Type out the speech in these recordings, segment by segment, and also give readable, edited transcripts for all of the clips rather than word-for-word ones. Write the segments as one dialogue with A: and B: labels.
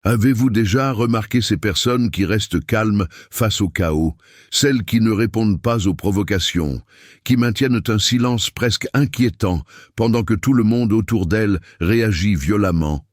A: Avez-vous déjà remarqué ces personnes qui restent calmes face au chaos, celles qui ne répondent pas aux provocations, qui maintiennent un silence presque inquiétant pendant que tout le monde autour d'elles réagit violemment?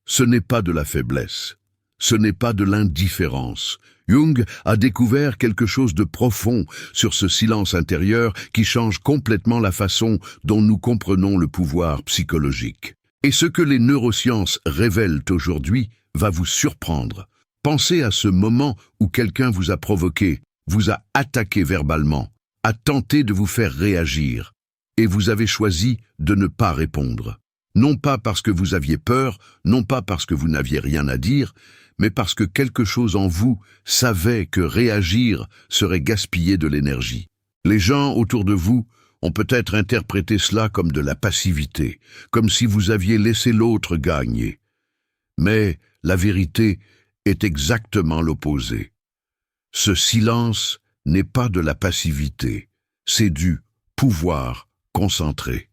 A: Ce n'est pas de la faiblesse, ce n'est pas de l'indifférence. Jung a découvert quelque chose de profond sur ce silence intérieur qui change complètement la façon dont nous comprenons le pouvoir psychologique. Et ce que les neurosciences révèlent aujourd'hui va vous surprendre. Pensez à ce moment où quelqu'un vous a provoqué, vous a attaqué verbalement, a tenté de vous faire réagir, et vous avez choisi de ne pas répondre. Non pas parce que vous aviez peur, non pas parce que vous n'aviez rien à dire, mais parce que quelque chose en vous savait que réagir serait gaspiller de l'énergie. Les gens autour de vous ont peut-être interprété cela comme de la passivité, comme si vous aviez laissé l'autre gagner. Mais la vérité est exactement l'opposé. Ce silence n'est pas de la passivité, c'est du pouvoir concentré.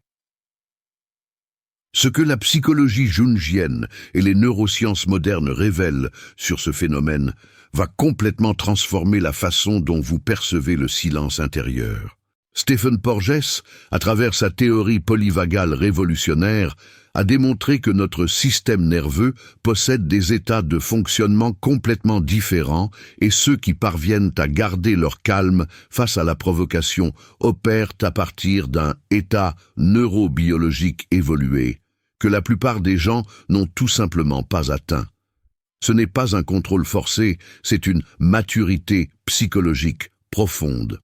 A: Ce que la psychologie jungienne et les neurosciences modernes révèlent sur ce phénomène va complètement transformer la façon dont vous percevez le silence intérieur. Stephen Porges, à travers sa théorie polyvagale révolutionnaire, a démontré que notre système nerveux possède des états de fonctionnement complètement différents et ceux qui parviennent à garder leur calme face à la provocation opèrent à partir d'un état neurobiologique évolué que la plupart des gens n'ont tout simplement pas atteint. Ce n'est pas un contrôle forcé, c'est une maturité psychologique profonde.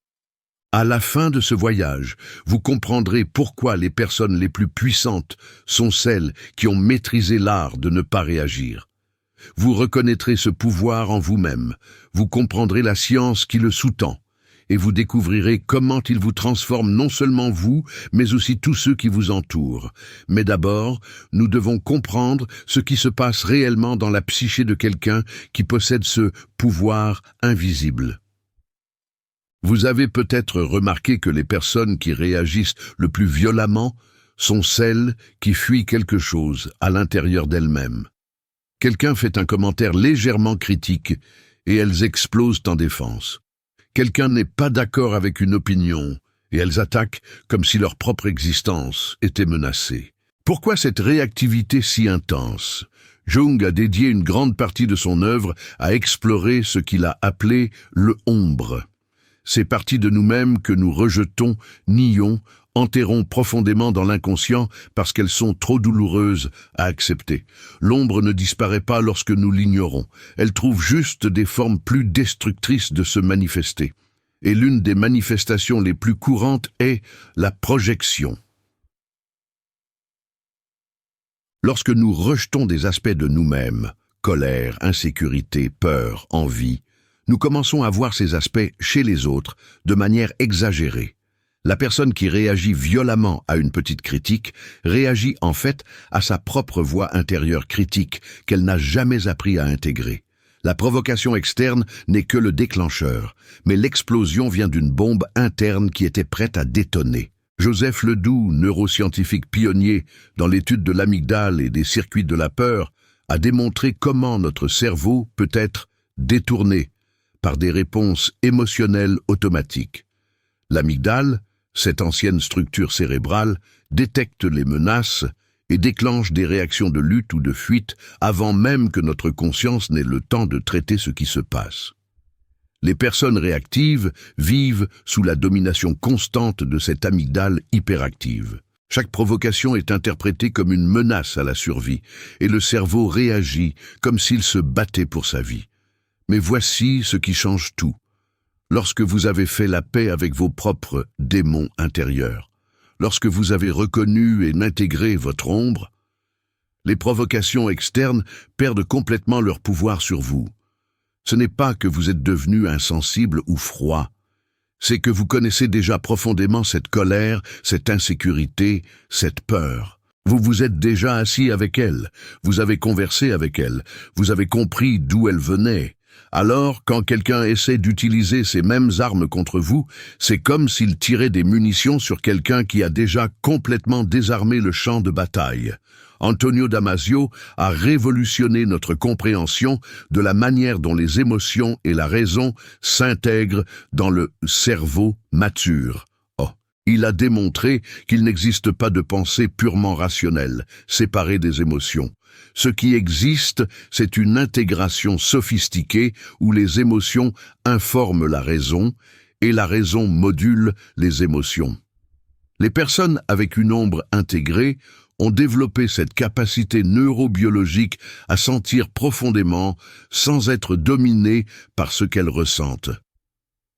A: À la fin de ce voyage, vous comprendrez pourquoi les personnes les plus puissantes sont celles qui ont maîtrisé l'art de ne pas réagir. Vous reconnaîtrez ce pouvoir en vous-même, vous comprendrez la science qui le sous-tend, et vous découvrirez comment il vous transforme non seulement vous, mais aussi tous ceux qui vous entourent. Mais d'abord, nous devons comprendre ce qui se passe réellement dans la psyché de quelqu'un qui possède ce pouvoir invisible. Vous avez peut-être remarqué que les personnes qui réagissent le plus violemment sont celles qui fuient quelque chose à l'intérieur d'elles-mêmes. Quelqu'un fait un commentaire légèrement critique et elles explosent en défense. Quelqu'un n'est pas d'accord avec une opinion et elles attaquent comme si leur propre existence était menacée. Pourquoi cette réactivité si intense? Jung a dédié une grande partie de son œuvre à explorer ce qu'il a appelé le ombre. Ces parties de nous-mêmes que nous rejetons, nions, enterrons profondément dans l'inconscient parce qu'elles sont trop douloureuses à accepter. L'ombre ne disparaît pas lorsque nous l'ignorons. Elle trouve juste des formes plus destructrices de se manifester. Et l'une des manifestations les plus courantes est la projection. Lorsque nous rejetons des aspects de nous-mêmes, colère, insécurité, peur, envie, nous commençons à voir ces aspects chez les autres de manière exagérée. La personne qui réagit violemment à une petite critique réagit en fait à sa propre voix intérieure critique qu'elle n'a jamais appris à intégrer. La provocation externe n'est que le déclencheur, mais l'explosion vient d'une bombe interne qui était prête à détonner. Joseph Ledoux, neuroscientifique pionnier dans l'étude de l'amygdale et des circuits de la peur, a démontré comment notre cerveau peut être détourné par des réponses émotionnelles automatiques. L'amygdale, cette ancienne structure cérébrale, détecte les menaces et déclenche des réactions de lutte ou de fuite avant même que notre conscience n'ait le temps de traiter ce qui se passe. Les personnes réactives vivent sous la domination constante de cette amygdale hyperactive. Chaque provocation est interprétée comme une menace à la survie et le cerveau réagit comme s'il se battait pour sa vie. Mais voici ce qui change tout. Lorsque vous avez fait la paix avec vos propres démons intérieurs, lorsque vous avez reconnu et intégré votre ombre, les provocations externes perdent complètement leur pouvoir sur vous. Ce n'est pas que vous êtes devenu insensible ou froid, c'est que vous connaissez déjà profondément cette colère, cette insécurité, cette peur. Vous vous êtes déjà assis avec elle, vous avez conversé avec elle, vous avez compris d'où elle venait. Alors, quand quelqu'un essaie d'utiliser ces mêmes armes contre vous, c'est comme s'il tirait des munitions sur quelqu'un qui a déjà complètement désarmé le champ de bataille. Antonio Damasio a révolutionné notre compréhension de la manière dont les émotions et la raison s'intègrent dans le cerveau mature. Il a démontré qu'il n'existe pas de pensée purement rationnelle, séparée des émotions. Ce qui existe, c'est une intégration sophistiquée où les émotions informent la raison et la raison module les émotions. Les personnes avec une ombre intégrée ont développé cette capacité neurobiologique à sentir profondément sans être dominées par ce qu'elles ressentent.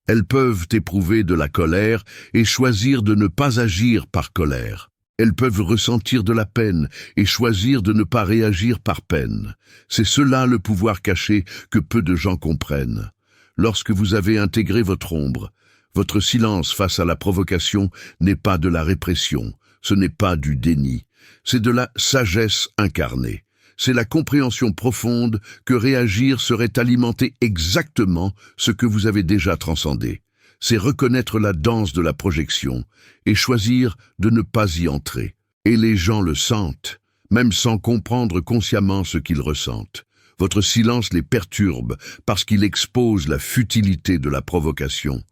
A: Elles peuvent éprouver de la colère et choisir de ne pas agir par colère. Elles peuvent ressentir de la peine et choisir de ne pas réagir par peine. C'est cela le pouvoir caché que peu de gens comprennent. Lorsque vous avez intégré votre ombre, votre silence face à la provocation n'est pas de la répression, ce n'est pas du déni, c'est de la sagesse incarnée. C'est la compréhension profonde que réagir serait alimenter exactement ce que vous avez déjà transcendé. C'est reconnaître la danse de la projection et choisir de ne pas y entrer. Et les gens le sentent, même sans comprendre consciemment ce qu'ils ressentent. Votre silence les perturbe parce qu'il expose la futilité de la provocation.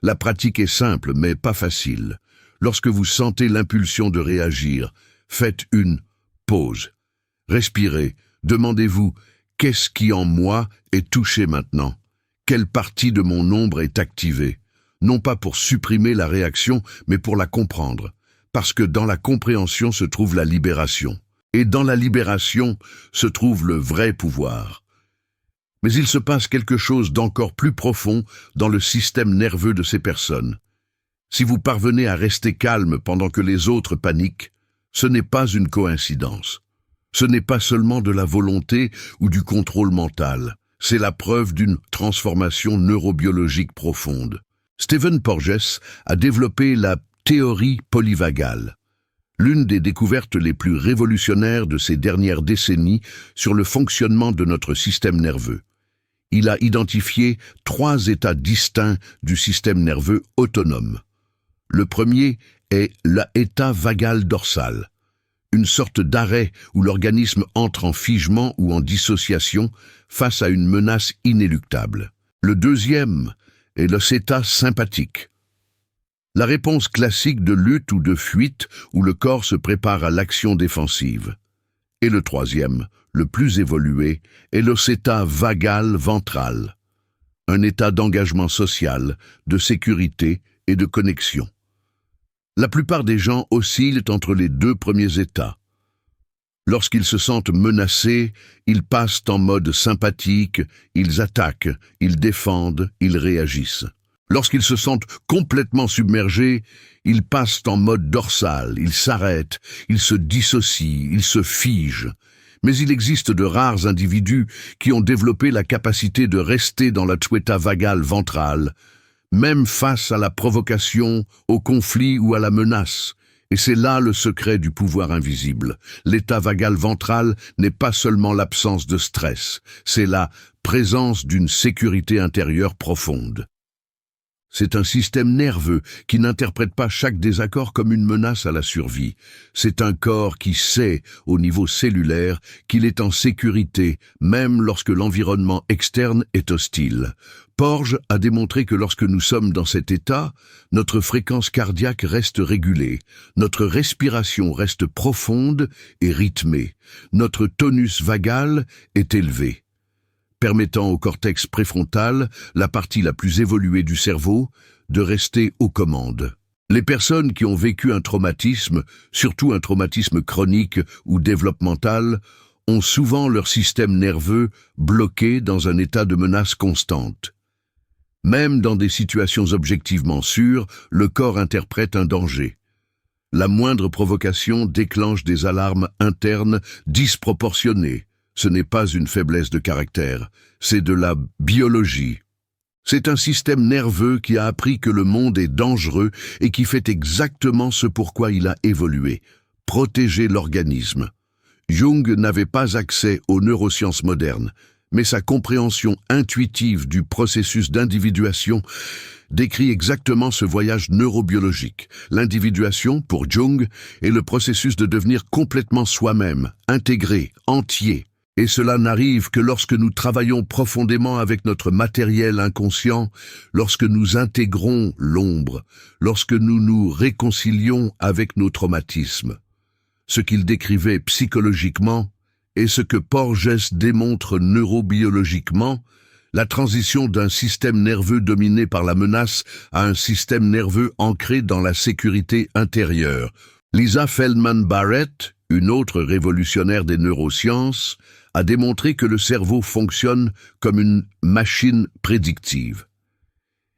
A: La pratique est simple mais pas facile. Lorsque vous sentez l'impulsion de réagir, faites une pause. Respirez, demandez-vous « Qu'est-ce qui en moi est touché maintenant ? Quelle partie de mon ombre est activée ?» Non pas pour supprimer la réaction, mais pour la comprendre. Parce que dans la compréhension se trouve la libération. Et dans la libération se trouve le vrai pouvoir. Mais il se passe quelque chose d'encore plus profond dans le système nerveux de ces personnes. Si vous parvenez à rester calme pendant que les autres paniquent, ce n'est pas une coïncidence. Ce n'est pas seulement de la volonté ou du contrôle mental, c'est la preuve d'une transformation neurobiologique profonde. Stephen Porges a développé la théorie polyvagale, l'une des découvertes les plus révolutionnaires de ces dernières décennies sur le fonctionnement de notre système nerveux. Il a identifié 3 états distincts du système nerveux autonome. Le premier est l'état vagal dorsal, une sorte d'arrêt où l'organisme entre en figement ou en dissociation face à une menace inéluctable. Le deuxième est l'état sympathique, la réponse classique de lutte ou de fuite où le corps se prépare à l'action défensive. Et le troisième, le plus évolué, est l'état vagal ventral, un état d'engagement social, de sécurité et de connexion. La plupart des gens oscillent entre les 2 premiers états. Lorsqu'ils se sentent menacés, ils passent en mode sympathique, ils attaquent, ils défendent, ils réagissent. Lorsqu'ils se sentent complètement submergés, ils passent en mode dorsal, ils s'arrêtent, ils se dissocient, ils se figent. Mais il existe de rares individus qui ont développé la capacité de rester dans l'état vagal ventral, même face à la provocation, au conflit ou à la menace. Et c'est là le secret du pouvoir invisible. L'état vagal ventral n'est pas seulement l'absence de stress, c'est la présence d'une sécurité intérieure profonde. C'est un système nerveux qui n'interprète pas chaque désaccord comme une menace à la survie. C'est un corps qui sait, au niveau cellulaire, qu'il est en sécurité, même lorsque l'environnement externe est hostile. Porges a démontré que lorsque nous sommes dans cet état, notre fréquence cardiaque reste régulée, notre respiration reste profonde et rythmée, notre tonus vagal est élevé, permettant au cortex préfrontal, la partie la plus évoluée du cerveau, de rester aux commandes. Les personnes qui ont vécu un traumatisme, surtout un traumatisme chronique ou développemental, ont souvent leur système nerveux bloqué dans un état de menace constante. Même dans des situations objectivement sûres, le corps interprète un danger. La moindre provocation déclenche des alarmes internes disproportionnées. Ce n'est pas une faiblesse de caractère, c'est de la biologie. C'est un système nerveux qui a appris que le monde est dangereux et qui fait exactement ce pourquoi il a évolué, protéger l'organisme. Jung n'avait pas accès aux neurosciences modernes, mais sa compréhension intuitive du processus d'individuation décrit exactement ce voyage neurobiologique. L'individuation, pour Jung, est le processus de devenir complètement soi-même, intégré, entier. Et cela n'arrive que lorsque nous travaillons profondément avec notre matériel inconscient, lorsque nous intégrons l'ombre, lorsque nous nous réconcilions avec nos traumatismes. Ce qu'il décrivait psychologiquement et ce que Porges démontre neurobiologiquement, la transition d'un système nerveux dominé par la menace à un système nerveux ancré dans la sécurité intérieure. Lisa Feldman Barrett, une autre révolutionnaire des neurosciences, a démontré que le cerveau fonctionne comme une machine prédictive.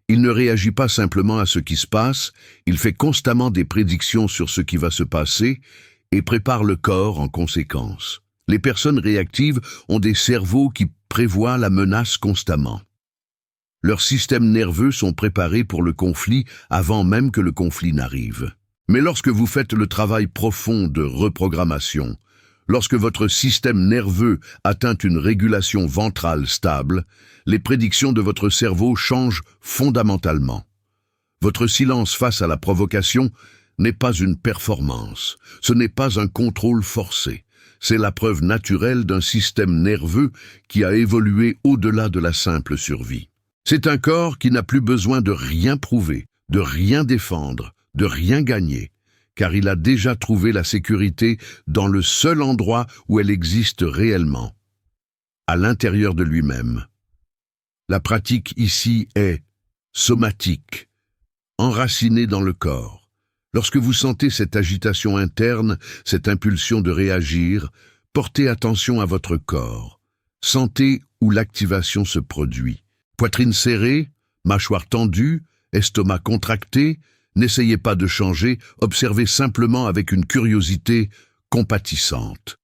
A: Il ne réagit pas simplement à ce qui se passe, il fait constamment des prédictions sur ce qui va se passer et prépare le corps en conséquence. Les personnes réactives ont des cerveaux qui prévoient la menace constamment. Leurs systèmes nerveux sont préparés pour le conflit avant même que le conflit n'arrive. Mais lorsque vous faites le travail profond de reprogrammation, lorsque votre système nerveux atteint une régulation ventrale stable, les prédictions de votre cerveau changent fondamentalement. Votre silence face à la provocation n'est pas une performance, ce n'est pas un contrôle forcé. C'est la preuve naturelle d'un système nerveux qui a évolué au-delà de la simple survie. C'est un corps qui n'a plus besoin de rien prouver, de rien défendre, de rien gagner, car il a déjà trouvé la sécurité dans le seul endroit où elle existe réellement, à l'intérieur de lui-même. La pratique ici est somatique, enracinée dans le corps. Lorsque vous sentez cette agitation interne, cette impulsion de réagir, portez attention à votre corps. Sentez où l'activation se produit. Poitrine serrée, mâchoire tendue, estomac contracté, n'essayez pas de changer, observez simplement avec une curiosité compatissante.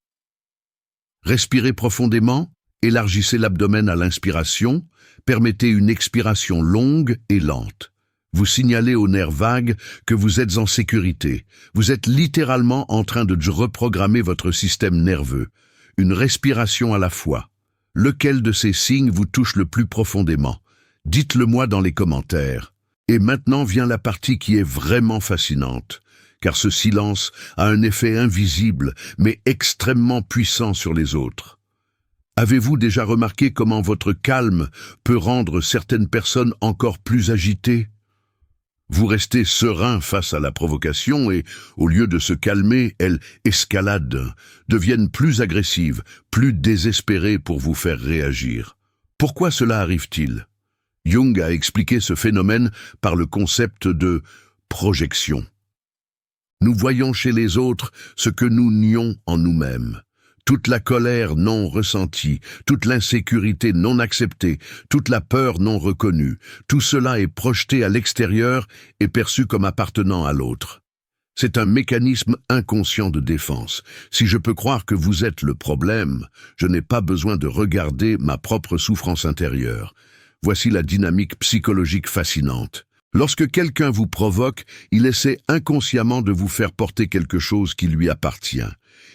A: Respirez profondément, élargissez l'abdomen à l'inspiration, permettez une expiration longue et lente. Vous signalez aux nerfs vagues que vous êtes en sécurité. Vous êtes littéralement en train de reprogrammer votre système nerveux. Une respiration à la fois. Lequel de ces signes vous touche le plus profondément? Dites-le moi dans les commentaires. Et maintenant vient la partie qui est vraiment fascinante, car ce silence a un effet invisible, mais extrêmement puissant sur les autres. Avez-vous déjà remarqué comment votre calme peut rendre certaines personnes encore plus agitées? Vous restez serein face à la provocation et, au lieu de se calmer, elles escaladent, deviennent plus agressives, plus désespérées pour vous faire réagir. Pourquoi cela arrive-t-il? Jung a expliqué ce phénomène par le concept de projection. Nous voyons chez les autres ce que nous nions en nous-mêmes. Toute la colère non ressentie, toute l'insécurité non acceptée, toute la peur non reconnue, tout cela est projeté à l'extérieur et perçu comme appartenant à l'autre. C'est un mécanisme inconscient de défense. Si je peux croire que vous êtes le problème, je n'ai pas besoin de regarder ma propre souffrance intérieure. Voici la dynamique psychologique fascinante. Lorsque quelqu'un vous provoque, il essaie inconsciemment de vous faire porter quelque chose qui lui appartient.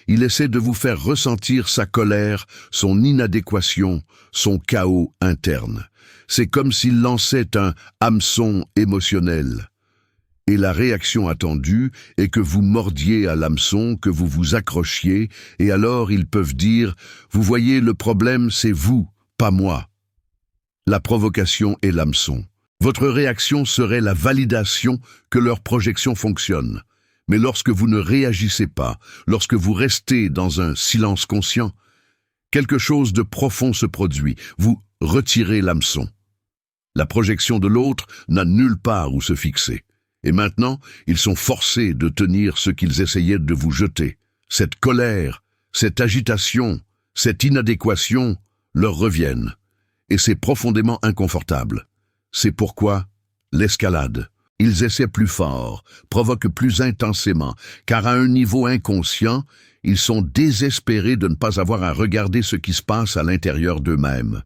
A: Il essaie de vous faire ressentir sa colère, son inadéquation, son chaos interne. C'est comme s'il lançait un hameçon émotionnel. Et la réaction attendue est que vous mordiez à l'hameçon, que vous vous accrochiez, et alors ils peuvent dire « Vous voyez, le problème, c'est vous, pas moi ». La provocation est l'hameçon. Votre réaction serait la validation que leur projection fonctionne. Mais lorsque vous ne réagissez pas, lorsque vous restez dans un silence conscient, quelque chose de profond se produit. Vous retirez l'hameçon. La projection de l'autre n'a nulle part où se fixer. Et maintenant, ils sont forcés de tenir ce qu'ils essayaient de vous jeter. Cette colère, cette agitation, cette inadéquation leur reviennent. Et c'est profondément inconfortable. C'est pourquoi l'escalade. Ils essaient plus fort, provoquent plus intensément, car à un niveau inconscient, ils sont désespérés de ne pas avoir à regarder ce qui se passe à l'intérieur d'eux-mêmes.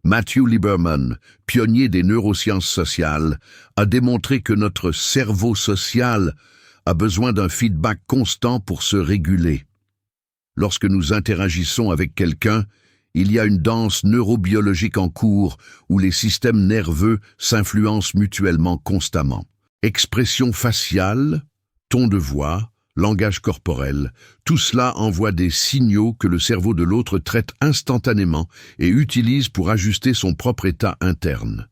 A: Matthew Lieberman, pionnier des neurosciences sociales, a démontré que notre cerveau social a besoin d'un feedback constant pour se réguler. Lorsque nous interagissons avec quelqu'un, Il y a une danse neurobiologique en cours où les systèmes nerveux s'influencent mutuellement constamment. Expression faciale, ton de voix, langage corporel, tout cela envoie des signaux que le cerveau de l'autre traite instantanément et utilise pour ajuster son propre état interne.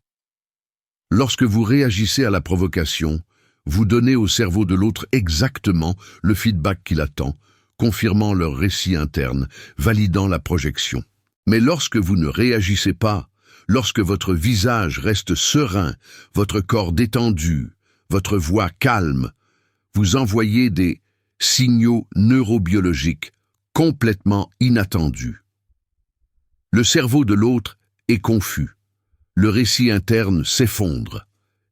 A: Lorsque vous réagissez à la provocation, vous donnez au cerveau de l'autre exactement le feedback qu'il attend, confirmant leur récit interne, validant la projection. Mais lorsque vous ne réagissez pas, lorsque votre visage reste serein, votre corps détendu, votre voix calme, vous envoyez des signaux neurobiologiques complètement inattendus. Le cerveau de l'autre est confus. Le récit interne s'effondre.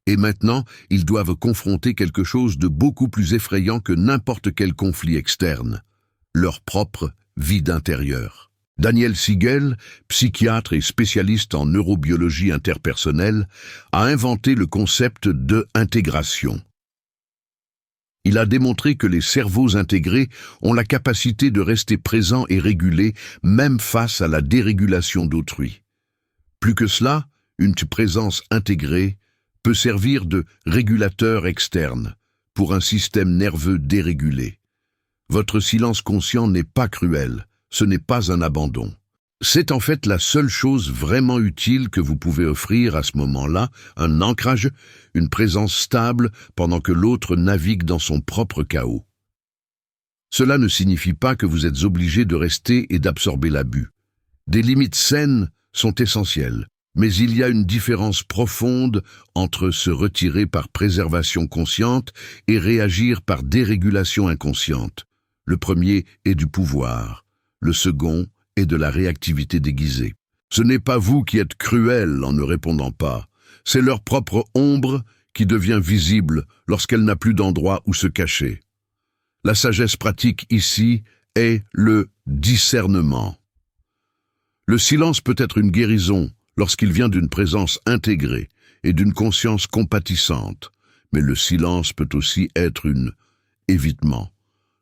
A: Et maintenant, ils doivent confronter quelque chose de beaucoup plus effrayant que n'importe quel conflit externe, leur propre vide intérieur. Daniel Siegel, psychiatre et spécialiste en neurobiologie interpersonnelle, a inventé le concept de intégration. Il a démontré que les cerveaux intégrés ont la capacité de rester présents et régulés même face à la dérégulation d'autrui. Plus que cela, une présence intégrée peut servir de régulateur externe pour un système nerveux dérégulé. Votre silence conscient n'est pas cruel, ce n'est pas un abandon. C'est en fait la seule chose vraiment utile que vous pouvez offrir à ce moment-là, un ancrage, une présence stable pendant que l'autre navigue dans son propre chaos. Cela ne signifie pas que vous êtes obligé de rester et d'absorber l'abus. Des limites saines sont essentielles, mais il y a une différence profonde entre se retirer par préservation consciente et réagir par dérégulation inconsciente. Le premier est du pouvoir, le second est de la réactivité déguisée. Ce n'est pas vous qui êtes cruel en ne répondant pas, c'est leur propre ombre qui devient visible lorsqu'elle n'a plus d'endroit où se cacher. La sagesse pratique ici est le discernement. Le silence peut être une guérison lorsqu'il vient d'une présence intégrée et d'une conscience compatissante, mais le silence peut aussi être un évitement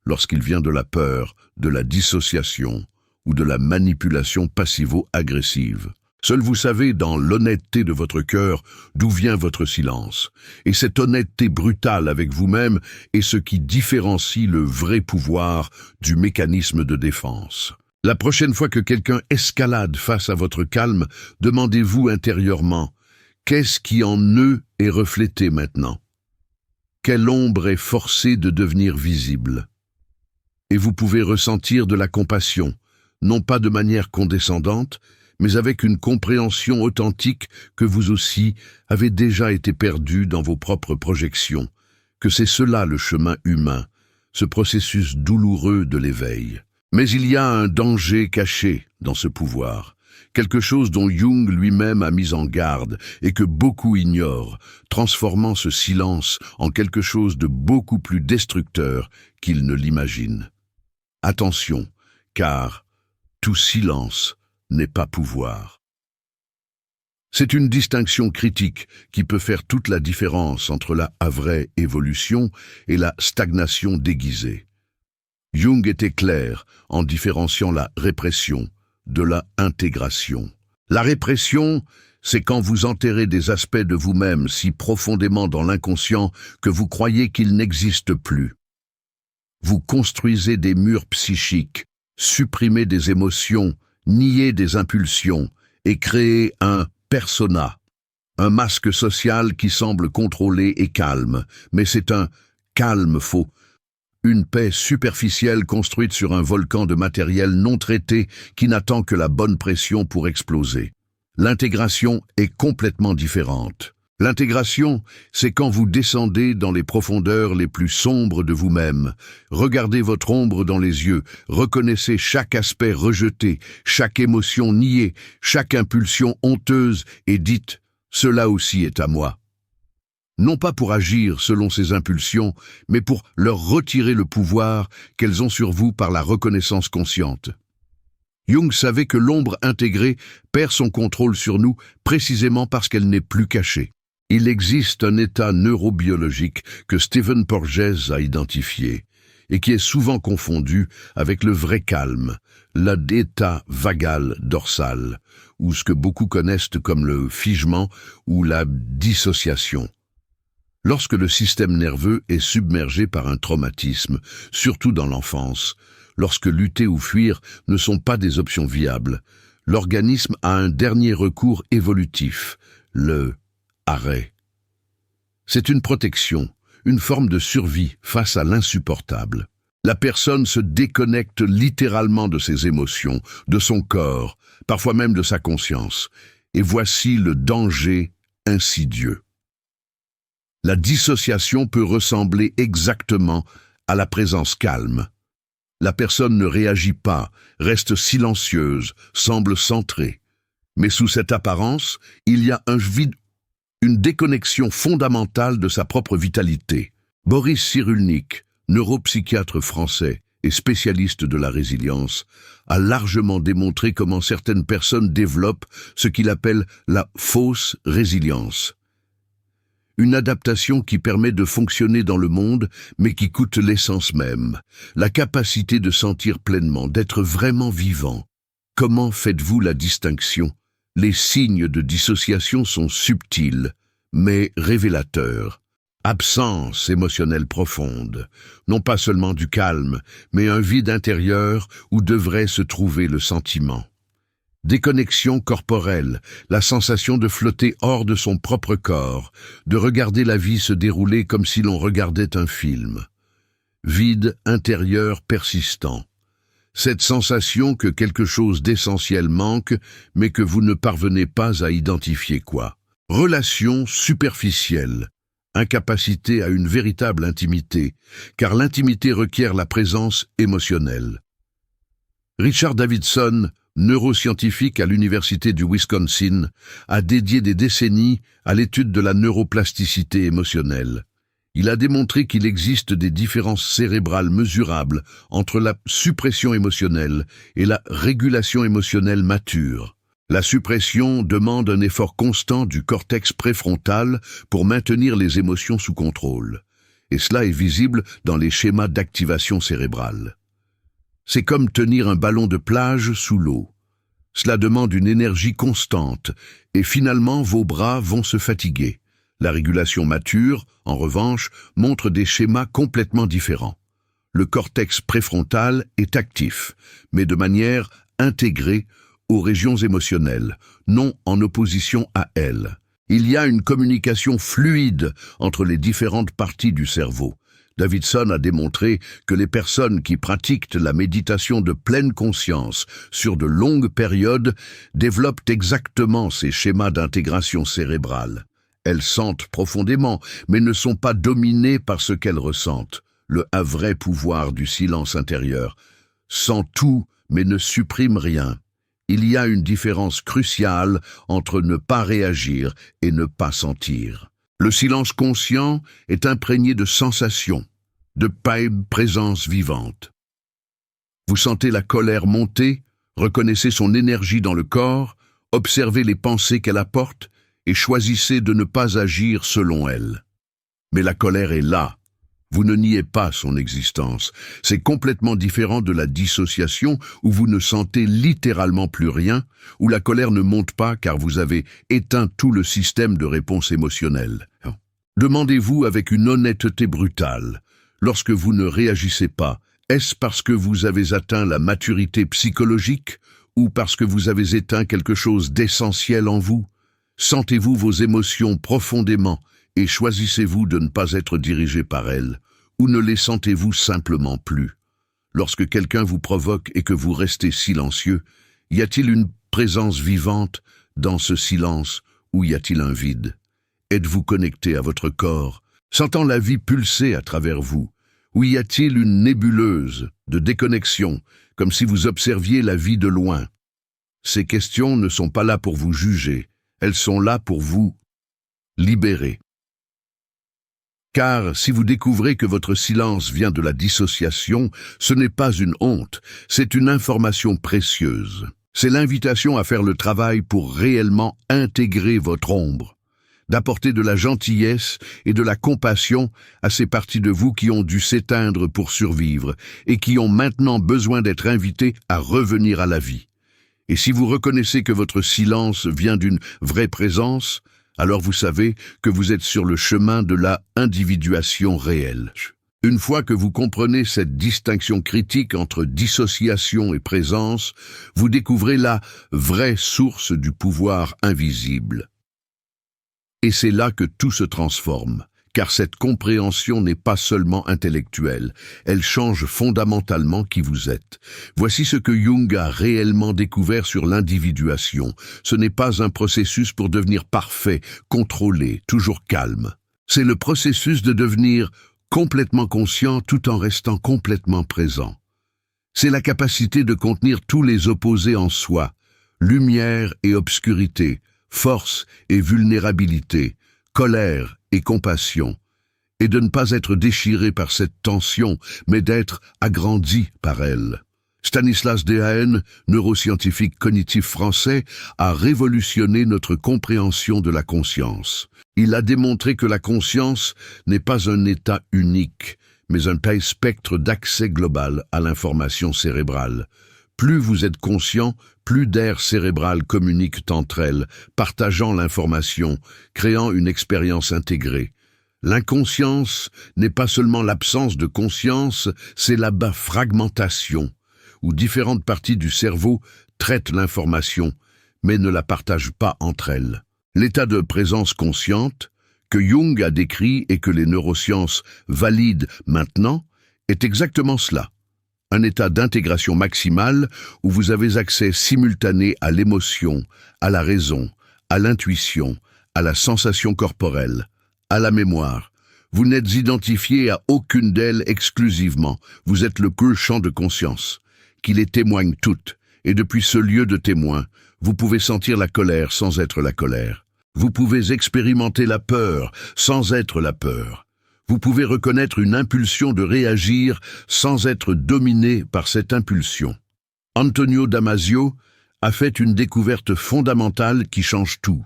A: lorsqu'il vient de la peur, de la dissociation ou de la manipulation passivo-agressive. Seul vous savez, dans l'honnêteté de votre cœur, d'où vient votre silence. Et cette honnêteté brutale avec vous-même est ce qui différencie le vrai pouvoir du mécanisme de défense. La prochaine fois que quelqu'un escalade face à votre calme, demandez-vous intérieurement, qu'est-ce qui en eux est reflété maintenant? Quelle ombre est forcée de devenir visible? Et vous pouvez ressentir de la compassion, non pas de manière condescendante, mais avec une compréhension authentique que vous aussi avez déjà été perdu dans vos propres projections, que c'est cela le chemin humain, ce processus douloureux de l'éveil. Mais il y a un danger caché dans ce pouvoir, quelque chose dont Jung lui-même a mis en garde et que beaucoup ignorent, transformant ce silence en quelque chose de beaucoup plus destructeur qu'ils ne l'imaginent. Attention, car tout silence n'est pas pouvoir. C'est une distinction critique qui peut faire toute la différence entre la vraie évolution et la stagnation déguisée. Jung était clair en différenciant la répression de la intégration. La répression, c'est quand vous enterrez des aspects de vous-même si profondément dans l'inconscient que vous croyez qu'ils n'existent plus. Vous construisez des murs psychiques, supprimez des émotions, niez des impulsions et créez un persona, un masque social qui semble contrôlé et calme, mais c'est un calme faux, une paix superficielle construite sur un volcan de matériel non traité qui n'attend que la bonne pression pour exploser. L'intégration est complètement différente. L'intégration, c'est quand vous descendez dans les profondeurs les plus sombres de vous-même. Regardez votre ombre dans les yeux, reconnaissez chaque aspect rejeté, chaque émotion niée, chaque impulsion honteuse et dites « cela aussi est à moi ». Non pas pour agir selon ces impulsions, mais pour leur retirer le pouvoir qu'elles ont sur vous par la reconnaissance consciente. Jung savait que l'ombre intégrée perd son contrôle sur nous précisément parce qu'elle n'est plus cachée. Il existe un état neurobiologique que Stephen Porges a identifié. et qui est souvent confondu avec le vrai calme, l'état vagal dorsal, ou ce que beaucoup connaissent comme le figement ou la dissociation. Lorsque le système nerveux est submergé par un traumatisme, surtout dans l'enfance, lorsque lutter ou fuir ne sont pas des options viables, l'organisme a un dernier recours évolutif, le arrêt. C'est une protection, une forme de survie face à l'insupportable. La personne se déconnecte littéralement de ses émotions, de son corps, parfois même de sa conscience. Et voici le danger insidieux. La dissociation peut ressembler exactement à la présence calme. La personne ne réagit pas, reste silencieuse, semble centrée. Mais sous cette apparence, il y a un vide, une déconnexion fondamentale de sa propre vitalité. Boris Cyrulnik, neuropsychiatre français et spécialiste de la résilience, a largement démontré comment certaines personnes développent ce qu'il appelle la fausse résilience. Une adaptation qui permet de fonctionner dans le monde, mais qui coûte l'essence même, la capacité de sentir pleinement, d'être vraiment vivant. Comment faites-vous la distinction? Les signes de dissociation sont subtils, mais révélateurs. Absence émotionnelle profonde, non pas seulement du calme, mais un vide intérieur où devrait se trouver le sentiment. Déconnexion corporelle, la sensation de flotter hors de son propre corps, de regarder la vie se dérouler comme si l'on regardait un film. Vide intérieur persistant. Cette sensation que quelque chose d'essentiel manque, mais que vous ne parvenez pas à identifier quoi. Relation superficielle. Incapacité à une véritable intimité, car l'intimité requiert la présence émotionnelle. Richard Davidson, neuroscientifique à l'Université du Wisconsin, a dédié des décennies à l'étude de la neuroplasticité émotionnelle. Il a démontré qu'il existe des différences cérébrales mesurables entre la suppression émotionnelle et la régulation émotionnelle mature. La suppression demande un effort constant du cortex préfrontal pour maintenir les émotions sous contrôle. Et cela est visible dans les schémas d'activation cérébrale. C'est comme tenir un ballon de plage sous l'eau. Cela demande une énergie constante, et finalement vos bras vont se fatiguer. La régulation mature, en revanche, montre des schémas complètement différents. Le cortex préfrontal est actif, mais de manière intégrée aux régions émotionnelles, non en opposition à elles. Il y a une communication fluide entre les différentes parties du cerveau. Davidson a démontré que les personnes qui pratiquent la méditation de pleine conscience sur de longues périodes développent exactement ces schémas d'intégration cérébrale. Elles sentent profondément, mais ne sont pas dominées par ce qu'elles ressentent. Un vrai pouvoir du silence intérieur. Sent tout, mais ne supprime rien. Il y a une différence cruciale entre ne pas réagir et ne pas sentir. Le silence conscient est imprégné de sensations, de présence vivante. Vous sentez la colère monter, reconnaissez son énergie dans le corps, observez les pensées qu'elle apporte et choisissez de ne pas agir selon elle. Mais la colère est là. Vous ne niez pas son existence. C'est complètement différent de la dissociation où vous ne sentez littéralement plus rien, où la colère ne monte pas car vous avez éteint tout le système de réponse émotionnelle. Demandez-vous avec une honnêteté brutale, lorsque vous ne réagissez pas, est-ce parce que vous avez atteint la maturité psychologique ou parce que vous avez éteint quelque chose d'essentiel en vous? Sentez-vous vos émotions profondément et choisissez-vous de ne pas être dirigé par elles, ou ne les sentez-vous simplement plus? Lorsque quelqu'un vous provoque et que vous restez silencieux, y a-t-il une présence vivante dans ce silence ou y a-t-il un vide? Êtes-vous connecté à votre corps, sentant la vie pulser à travers vous? Ou y a-t-il une nébuleuse de déconnexion, comme si vous observiez la vie de loin? Ces questions ne sont pas là pour vous juger, elles sont là pour vous libérer. Car si vous découvrez que votre silence vient de la dissociation, ce n'est pas une honte, c'est une information précieuse. C'est l'invitation à faire le travail pour réellement intégrer votre ombre. d'apporter de la gentillesse et de la compassion à ces parties de vous qui ont dû s'éteindre pour survivre et qui ont maintenant besoin d'être invitées à revenir à la vie. Et si vous reconnaissez que votre silence vient d'une vraie présence, alors vous savez que vous êtes sur le chemin de la individuation réelle. Une fois que vous comprenez cette distinction critique entre dissociation et présence, vous découvrez la vraie source du pouvoir invisible. Et c'est là que tout se transforme, car cette compréhension n'est pas seulement intellectuelle, elle change fondamentalement qui vous êtes. Voici ce que Jung a réellement découvert sur l'individuation. Ce n'est pas un processus pour devenir parfait, contrôlé, toujours calme. C'est le processus de devenir complètement conscient tout en restant complètement présent. C'est la capacité de contenir tous les opposés en soi, lumière et obscurité, force et vulnérabilité, colère et compassion, et de ne pas être déchiré par cette tension, mais d'être agrandi par elle. Stanislas Dehaene, neuroscientifique cognitif français, a révolutionné notre compréhension de la conscience. Il a démontré que la conscience n'est pas un état unique, mais un spectre d'accès global à l'information cérébrale. Plus vous êtes conscient, plus d'aires cérébrales communiquent entre elles, partageant l'information, créant une expérience intégrée. L'inconscience n'est pas seulement l'absence de conscience, c'est la fragmentation, où différentes parties du cerveau traitent l'information, mais ne la partagent pas entre elles. L'état de présence consciente, que Jung a décrit et que les neurosciences valident maintenant, est exactement cela. Un état d'intégration maximale où vous avez accès simultané à l'émotion, à la raison, à l'intuition, à la sensation corporelle, à la mémoire. Vous n'êtes identifié à aucune d'elles exclusivement, vous êtes le champ de conscience, qui les témoigne toutes, et depuis ce lieu de témoin, vous pouvez sentir la colère sans être la colère. Vous pouvez expérimenter la peur sans être la peur. Vous pouvez reconnaître une impulsion de réagir sans être dominé par cette impulsion. Antonio Damasio a fait une découverte fondamentale qui change tout.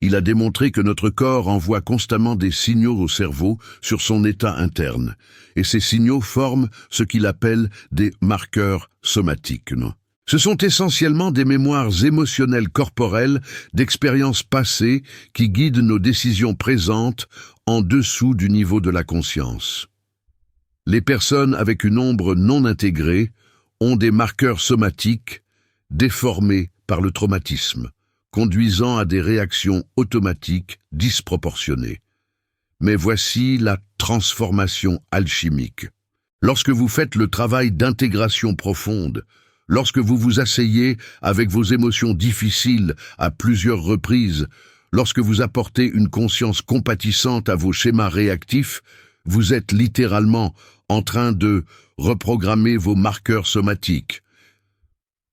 A: Il a démontré que notre corps envoie constamment des signaux au cerveau sur son état interne, et ces signaux forment ce qu'il appelle des marqueurs somatiques. Ce sont essentiellement des mémoires émotionnelles corporelles d'expériences passées qui guident nos décisions présentes en dessous du niveau de la conscience. Les personnes avec une ombre non intégrée ont des marqueurs somatiques déformés par le traumatisme, conduisant à des réactions automatiques disproportionnées. Mais voici la transformation alchimique. Lorsque vous faites le travail d'intégration profonde, lorsque vous vous asseyez avec vos émotions difficiles à plusieurs reprises, lorsque vous apportez une conscience compatissante à vos schémas réactifs, vous êtes littéralement en train de reprogrammer vos marqueurs somatiques.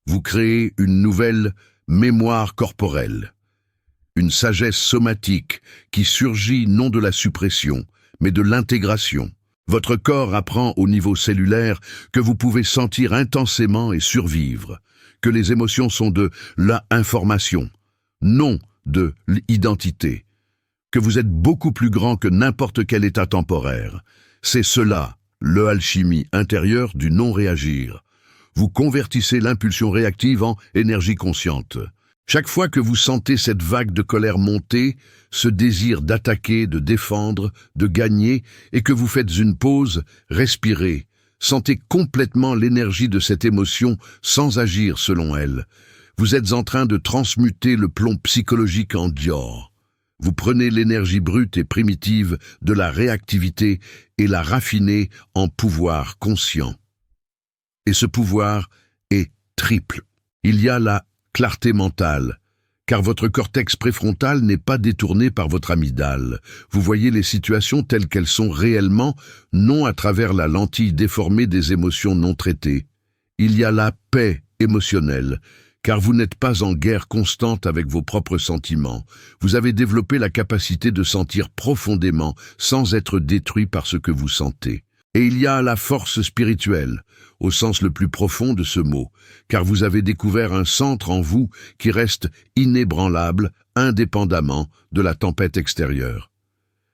A: Vous créez une nouvelle mémoire corporelle, une sagesse somatique qui surgit non de la suppression, mais de l'intégration. Votre corps apprend au niveau cellulaire que vous pouvez sentir intensément et survivre, que les émotions sont de l'information, non de l'identité, que vous êtes beaucoup plus grand que n'importe quel état temporaire. C'est cela, l'alchimie intérieure du non-réagir. Vous convertissez l'impulsion réactive en énergie consciente. Chaque fois que vous sentez cette vague de colère monter, ce désir d'attaquer, de défendre, de gagner, et que vous faites une pause, respirez, sentez complètement l'énergie de cette émotion sans agir selon elle. Vous êtes en train de transmuter le plomb psychologique en dior. Vous prenez l'énergie brute et primitive de la réactivité et la raffinez en pouvoir conscient. Et ce pouvoir est triple. Il y a la clarté mentale, car votre cortex préfrontal n'est pas détourné par votre amygdale. Vous voyez les situations telles qu'elles sont réellement, non à travers la lentille déformée des émotions non traitées. Il y a la paix émotionnelle, car vous n'êtes pas en guerre constante avec vos propres sentiments. Vous avez développé la capacité de sentir profondément sans être détruit par ce que vous sentez. Et il y a la force spirituelle, au sens le plus profond de ce mot, car vous avez découvert un centre en vous qui reste inébranlable, indépendamment de la tempête extérieure.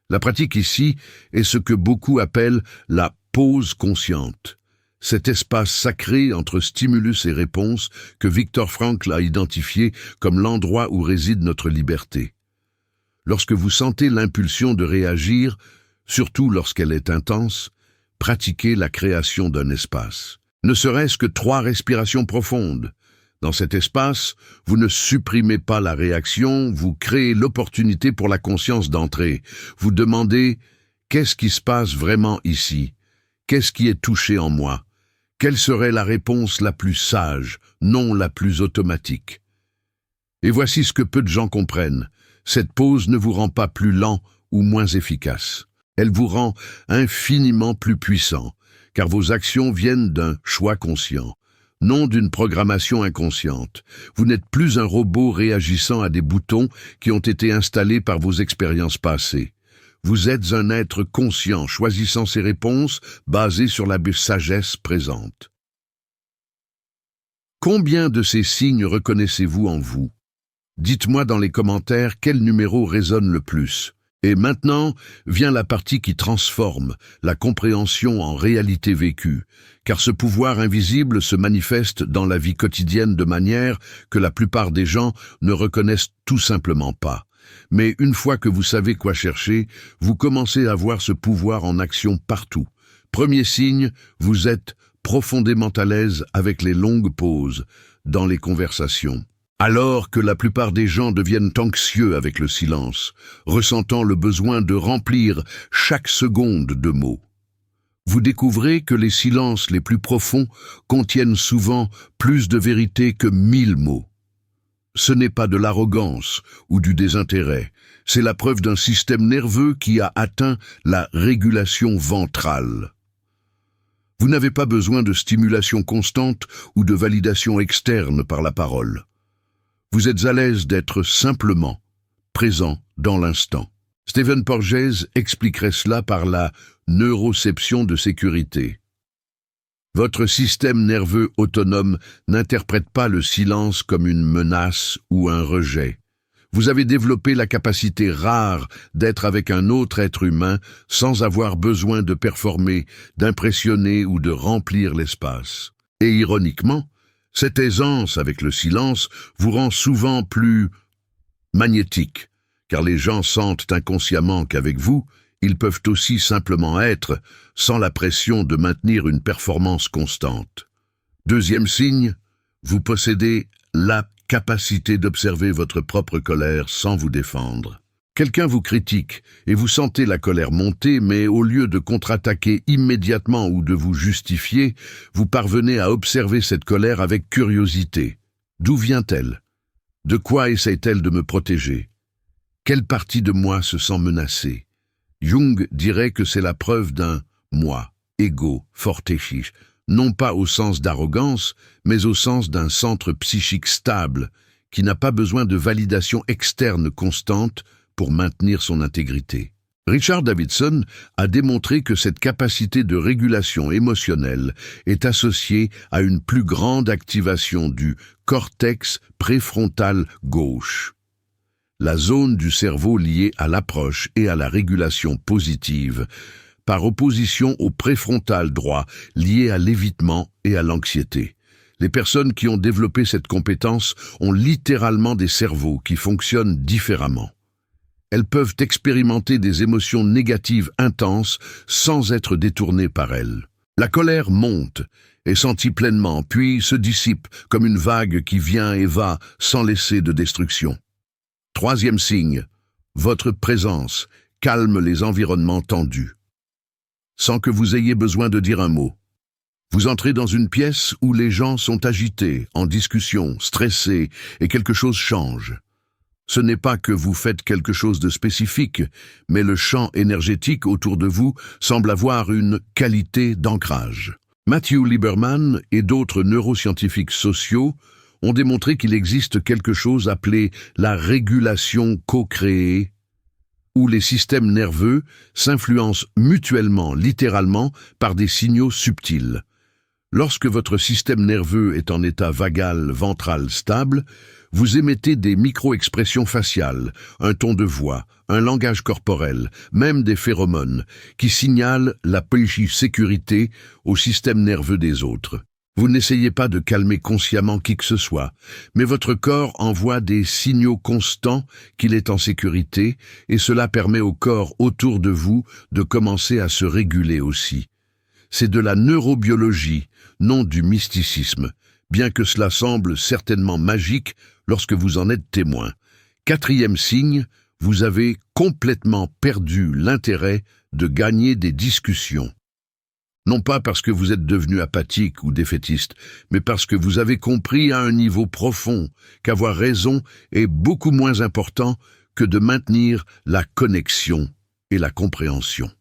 A: La pratique ici est ce que beaucoup appellent la pause consciente, cet espace sacré entre stimulus et réponse que Viktor Frankl a identifié comme l'endroit où réside notre liberté. Lorsque vous sentez l'impulsion de réagir, surtout lorsqu'elle est intense, pratiquez la création d'un espace. Ne serait-ce que 3 respirations profondes. Dans cet espace, vous ne supprimez pas la réaction, vous créez l'opportunité pour la conscience d'entrer. Vous demandez « Qu'est-ce qui se passe vraiment ici? Qu'est-ce qui est touché en moi? Quelle serait la réponse la plus sage, non la plus automatique ?» Et voici ce que peu de gens comprennent. Cette pause ne vous rend pas plus lent ou moins efficace. Elle vous rend infiniment plus puissant, car vos actions viennent d'un choix conscient, non d'une programmation inconsciente. Vous n'êtes plus un robot réagissant à des boutons qui ont été installés par vos expériences passées. Vous êtes un être conscient, choisissant ses réponses basées sur la sagesse présente. Combien de ces signes reconnaissez-vous en vous? Dites-moi dans les commentaires quel numéro résonne le plus. Et maintenant vient la partie qui transforme la compréhension en réalité vécue, car ce pouvoir invisible se manifeste dans la vie quotidienne de manière que la plupart des gens ne reconnaissent tout simplement pas. Mais une fois que vous savez quoi chercher, vous commencez à voir ce pouvoir en action partout. Premier signe, vous êtes profondément à l'aise avec les longues pauses dans les conversations. Alors que la plupart des gens deviennent anxieux avec le silence, ressentant le besoin de remplir chaque seconde de mots. Vous découvrez que les silences les plus profonds contiennent souvent plus de vérité que 1000 mots. Ce n'est pas de l'arrogance ou du désintérêt, c'est la preuve d'un système nerveux qui a atteint la régulation ventrale. Vous n'avez pas besoin de stimulation constante ou de validation externe par la parole. Vous êtes à l'aise d'être simplement présent dans l'instant. Stephen Porges expliquerait cela par la neuroception de sécurité. Votre système nerveux autonome n'interprète pas le silence comme une menace ou un rejet. Vous avez développé la capacité rare d'être avec un autre être humain sans avoir besoin de performer, d'impressionner ou de remplir l'espace. Et ironiquement, cette aisance avec le silence vous rend souvent plus magnétique, car les gens sentent inconsciemment qu'avec vous, ils peuvent aussi simplement être, sans la pression de maintenir une performance constante. Deuxième signe, vous possédez la capacité d'observer votre propre colère sans vous défendre. Quelqu'un vous critique et vous sentez la colère monter, mais au lieu de contre-attaquer immédiatement ou de vous justifier, vous parvenez à observer cette colère avec curiosité. D'où vient-elle? De quoi essaie-t-elle de me protéger? Quelle partie de moi se sent menacée? Jung dirait que c'est la preuve d'un « moi », ego, fortéchiche, non pas au sens d'arrogance, mais au sens d'un centre psychique stable, qui n'a pas besoin de validation externe constante pour maintenir son intégrité. Richard Davidson a démontré que cette capacité de régulation émotionnelle est associée à une plus grande activation du cortex préfrontal gauche, la zone du cerveau liée à l'approche et à la régulation positive, par opposition au préfrontal droit lié à l'évitement et à l'anxiété. Les personnes qui ont développé cette compétence ont littéralement des cerveaux qui fonctionnent différemment. Elles peuvent expérimenter des émotions négatives intenses sans être détournées par elles. La colère monte, est sentie pleinement, puis se dissipe comme une vague qui vient et va sans laisser de destruction. Troisième signe, votre présence calme les environnements tendus, sans que vous ayez besoin de dire un mot. Vous entrez dans une pièce où les gens sont agités, en discussion, stressés, et quelque chose change. Ce n'est pas que vous faites quelque chose de spécifique, mais le champ énergétique autour de vous semble avoir une qualité d'ancrage. Matthew Lieberman et d'autres neuroscientifiques sociaux ont démontré qu'il existe quelque chose appelé la régulation co-créée où les systèmes nerveux s'influencent mutuellement, littéralement, par des signaux subtils. Lorsque votre système nerveux est en état vagal ventral stable, vous émettez des micro-expressions faciales, un ton de voix, un langage corporel, même des phéromones, qui signalent la sécurité au système nerveux des autres. Vous n'essayez pas de calmer consciemment qui que ce soit, mais votre corps envoie des signaux constants qu'il est en sécurité, et cela permet au corps autour de vous de commencer à se réguler aussi. C'est de la neurobiologie, non du mysticisme, bien que cela semble certainement magique lorsque vous en êtes témoin. Quatrième signe, vous avez complètement perdu l'intérêt de gagner des discussions. Non pas parce que vous êtes devenu apathique ou défaitiste, mais parce que vous avez compris à un niveau profond qu'avoir raison est beaucoup moins important que de maintenir la connexion et la compréhension.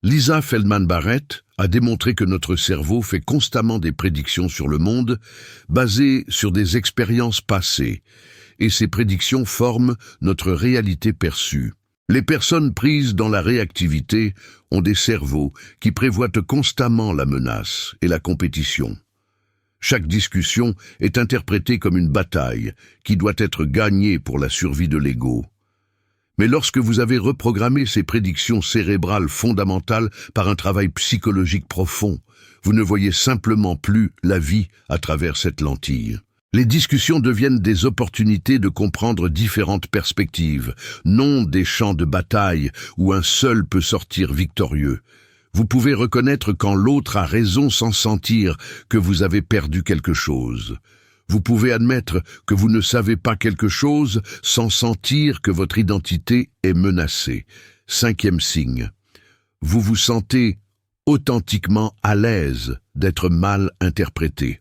A: Lisa Feldman-Barrett a démontré que notre cerveau fait constamment des prédictions sur le monde basées sur des expériences passées, et ces prédictions forment notre réalité perçue. Les personnes prises dans la réactivité ont des cerveaux qui prévoient constamment la menace et la compétition. Chaque discussion est interprétée comme une bataille qui doit être gagnée pour la survie de l'ego. Mais lorsque vous avez reprogrammé ces prédictions cérébrales fondamentales par un travail psychologique profond, vous ne voyez simplement plus la vie à travers cette lentille. Les discussions deviennent des opportunités de comprendre différentes perspectives, non des champs de bataille où un seul peut sortir victorieux. Vous pouvez reconnaître quand l'autre a raison sans sentir que vous avez perdu quelque chose. Vous pouvez admettre que vous ne savez pas quelque chose sans sentir que votre identité est menacée. Cinquième signe. Vous vous sentez authentiquement à l'aise d'être mal interprété.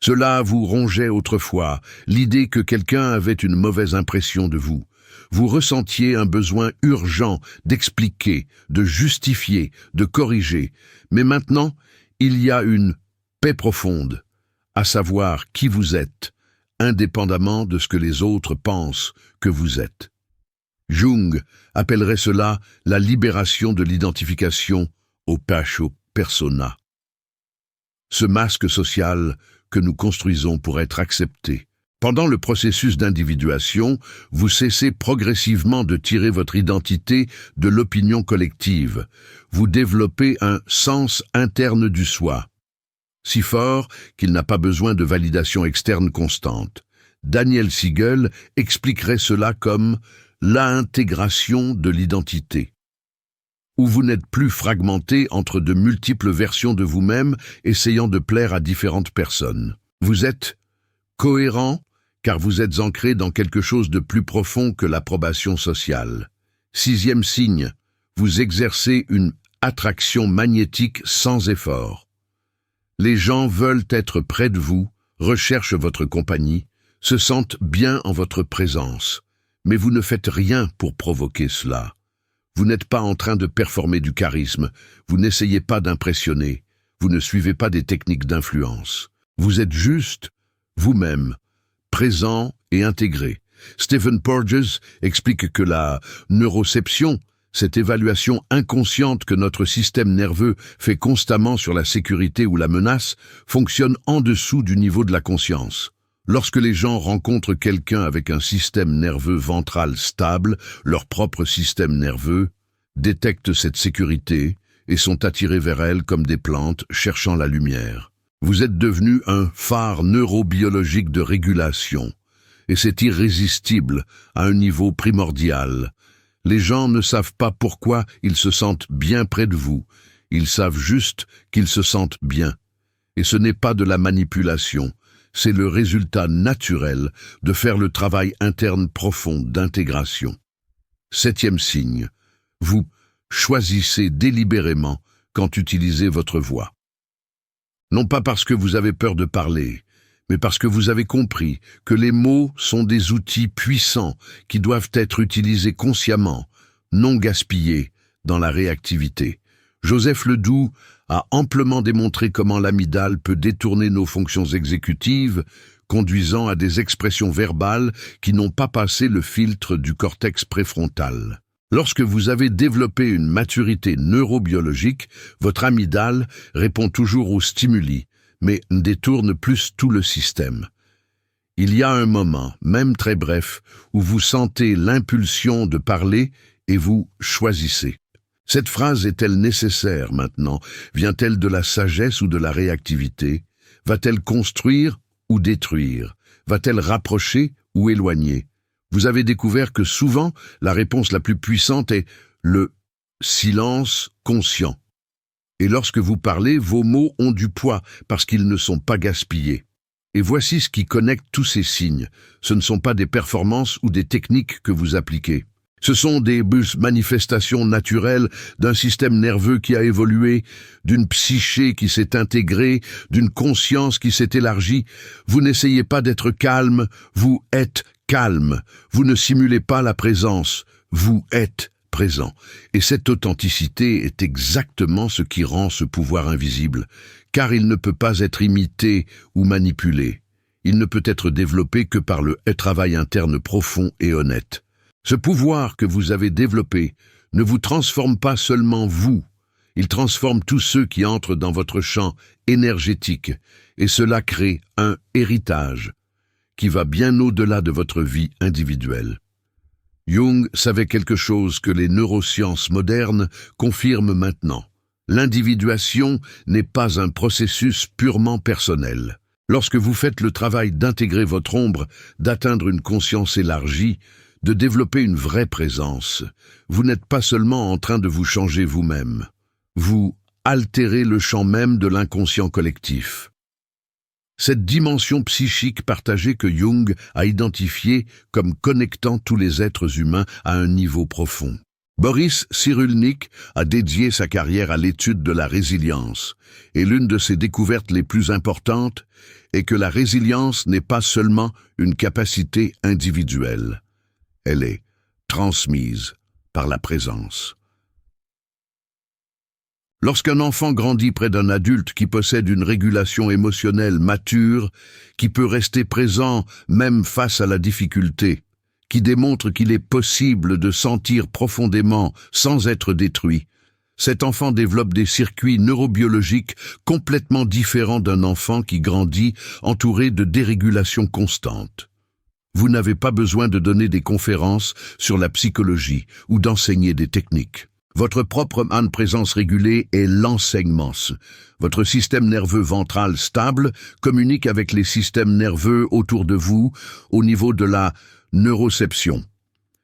A: Cela vous rongeait autrefois, l'idée que quelqu'un avait une mauvaise impression de vous. Vous ressentiez un besoin urgent d'expliquer, de justifier, de corriger. Mais maintenant, il y a une paix profonde, à savoir qui vous êtes, indépendamment de ce que les autres pensent que vous êtes. Jung appellerait cela la libération de l'identification au persona. Ce masque social que nous construisons pour être acceptés. Pendant le processus d'individuation, vous cessez progressivement de tirer votre identité de l'opinion collective. Vous développez un sens interne du soi, si fort qu'il n'a pas besoin de validation externe constante. Daniel Siegel expliquerait cela comme l'intégration de l'identité, où vous n'êtes plus fragmenté entre de multiples versions de vous-même essayant de plaire à différentes personnes. Vous êtes cohérent car vous êtes ancré dans quelque chose de plus profond que l'approbation sociale. Sixième signe, vous exercez une attraction magnétique sans effort. Les gens veulent être près de vous, recherchent votre compagnie, se sentent bien en votre présence, mais vous ne faites rien pour provoquer cela. Vous n'êtes pas en train de performer du charisme, vous n'essayez pas d'impressionner, vous ne suivez pas des techniques d'influence. Vous êtes juste vous-même, présent et intégré. Stephen Porges explique que la neuroception, cette évaluation inconsciente que notre système nerveux fait constamment sur la sécurité ou la menace, fonctionne en dessous du niveau de la conscience. Lorsque les gens rencontrent quelqu'un avec un système nerveux ventral stable, leur propre système nerveux détecte cette sécurité et sont attirés vers elle comme des plantes cherchant la lumière. Vous êtes devenu un phare neurobiologique de régulation, et c'est irrésistible à un niveau primordial. Les gens ne savent pas pourquoi ils se sentent bien près de vous, ils savent juste qu'ils se sentent bien. Et ce n'est pas de la manipulation, c'est le résultat naturel de faire le travail interne profond d'intégration. Septième signe, vous choisissez délibérément quand utilisez votre voix. Non pas parce que vous avez peur de parler, mais parce que vous avez compris que les mots sont des outils puissants qui doivent être utilisés consciemment, non gaspillés dans la réactivité. Joseph Ledoux a amplement démontré comment l'amygdale peut détourner nos fonctions exécutives, conduisant à des expressions verbales qui n'ont pas passé le filtre du cortex préfrontal. Lorsque vous avez développé une maturité neurobiologique, votre amygdale répond toujours aux stimuli, mais détourne plus tout le système. Il y a un moment, même très bref, où vous sentez l'impulsion de parler et vous choisissez. Cette phrase est-elle nécessaire maintenant? Vient-elle de la sagesse ou de la réactivité? Va-t-elle construire ou détruire? Va-t-elle rapprocher ou éloigner? Vous avez découvert que souvent, la réponse la plus puissante est le silence conscient. Et lorsque vous parlez, vos mots ont du poids parce qu'ils ne sont pas gaspillés. Et voici ce qui connecte tous ces signes. Ce ne sont pas des performances ou des techniques que vous appliquez. Ce sont des manifestations naturelles d'un système nerveux qui a évolué, d'une psyché qui s'est intégrée, d'une conscience qui s'est élargie. Vous n'essayez pas d'être calme, vous êtes calme. Vous ne simulez pas la présence, vous êtes présent. Et cette authenticité est exactement ce qui rend ce pouvoir invisible, car il ne peut pas être imité ou manipulé. Il ne peut être développé que par le travail interne profond et honnête. Ce pouvoir que vous avez développé ne vous transforme pas seulement vous, il transforme tous ceux qui entrent dans votre champ énergétique, et cela crée un héritage qui va bien au-delà de votre vie individuelle. Jung savait quelque chose que les neurosciences modernes confirment maintenant. L'individuation n'est pas un processus purement personnel. Lorsque vous faites le travail d'intégrer votre ombre, d'atteindre une conscience élargie, de développer une vraie présence, vous n'êtes pas seulement en train de vous changer vous-même. Vous altérez le champ même de l'inconscient collectif. Cette dimension psychique partagée que Jung a identifiée comme connectant tous les êtres humains à un niveau profond. Boris Cyrulnik a dédié sa carrière à l'étude de la résilience, et l'une de ses découvertes les plus importantes est que la résilience n'est pas seulement une capacité individuelle. Elle est transmise par la présence. Lorsqu'un enfant grandit près d'un adulte qui possède une régulation émotionnelle mature, qui peut rester présent même face à la difficulté, qui démontre qu'il est possible de sentir profondément sans être détruit, cet enfant développe des circuits neurobiologiques complètement différents d'un enfant qui grandit entouré de dérégulation constante. Vous n'avez pas besoin de donner des conférences sur la psychologie ou d'enseigner des techniques. Votre propre présence régulée est l'enseignement. Votre système nerveux ventral stable communique avec les systèmes nerveux autour de vous au niveau de la neuroception.